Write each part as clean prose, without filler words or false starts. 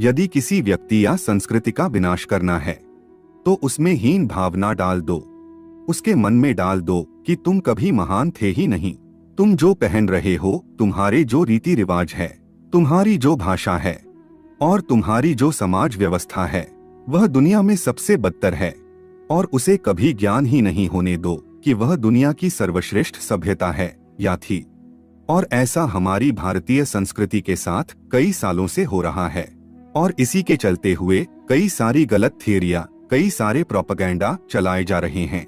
यदि किसी व्यक्ति या संस्कृति का विनाश करना है तो उसमें हीन भावना डाल दो। उसके मन में डाल दो कि तुम कभी महान थे ही नहीं। तुम जो पहन रहे हो, तुम्हारे जो रीति रिवाज है, तुम्हारी जो भाषा है और तुम्हारी जो समाज व्यवस्था है, वह दुनिया में सबसे बदतर है। और उसे कभी ज्ञान ही नहीं होने दो कि वह दुनिया की सर्वश्रेष्ठ सभ्यता है या थी। और ऐसा हमारी भारतीय संस्कृति के साथ कई सालों से हो रहा है। और इसी के चलते हुए कई सारी गलत थियरियां, कई सारे प्रोपेगेंडा चलाए जा रहे हैं।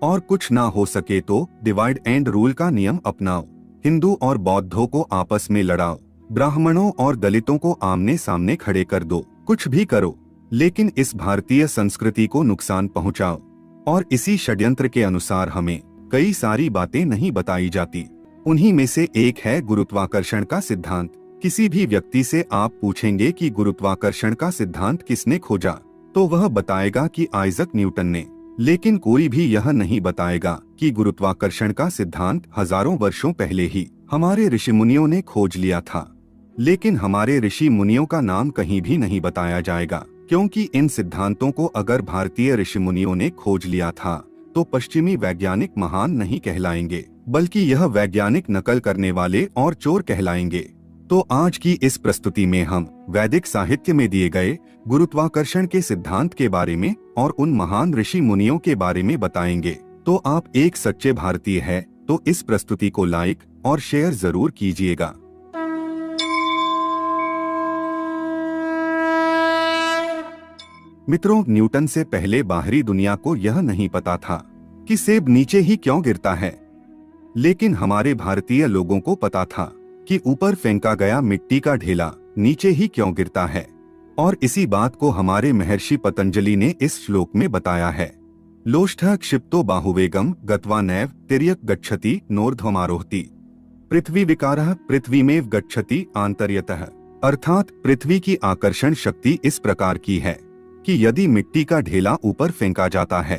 और कुछ ना हो सके तो डिवाइड एंड रूल का नियम अपनाओ। हिंदू और बौद्धों को आपस में लड़ाओ, ब्राह्मणों और दलितों को आमने सामने खड़े कर दो, कुछ भी करो, लेकिन इस भारतीय संस्कृति को नुकसान पहुंचाओ। और इसी षड्यंत्र के अनुसार हमें कई सारी बातें नहीं बताई जाती। उन्हीं में से एक है गुरुत्वाकर्षण का सिद्धांत। किसी भी व्यक्ति से आप पूछेंगे कि गुरुत्वाकर्षण का सिद्धांत किसने खोजा, तो वह बताएगा कि आइजक न्यूटन ने। लेकिन कोई भी यह नहीं बताएगा कि गुरुत्वाकर्षण का सिद्धांत हजारों वर्षों पहले ही हमारे ऋषि मुनियों ने खोज लिया था। लेकिन हमारे ऋषि मुनियों का नाम कहीं भी नहीं बताया जाएगा, क्योंकि इन सिद्धांतों को अगर भारतीय ऋषि मुनियों ने खोज लिया था तो पश्चिमी वैज्ञानिक महान नहीं कहलाएंगे, बल्कि यह वैज्ञानिक नकल करने वाले और चोर कहलाएंगे। तो आज की इस प्रस्तुति में हम वैदिक साहित्य में दिए गए गुरुत्वाकर्षण के सिद्धांत के बारे में और उन महान ऋषि मुनियों के बारे में बताएंगे। तो आप एक सच्चे भारतीय हैं तो इस प्रस्तुति को लाइक और शेयर जरूर कीजिएगा। मित्रों, न्यूटन से पहले बाहरी दुनिया को यह नहीं पता था कि सेब नीचे ही क्यों गिरता है, लेकिन हमारे भारतीय लोगों को पता था कि ऊपर फेंका गया मिट्टी का ढेला नीचे ही क्यों गिरता है। और इसी बात को हमारे महर्षि पतंजलि ने इस श्लोक में बताया है। लोष्ठः क्षिप्तो बाहुवेगम गत्वा नैव तिर्यक गच्छति नोर्ध्वमारोहति पृथ्वी विकारः पृथ्वीमेव गच्छति आंतर्यतः। अर्थात पृथ्वी की आकर्षण शक्ति इस प्रकार की है कि यदि मिट्टी का ढेला ऊपर फेंका जाता है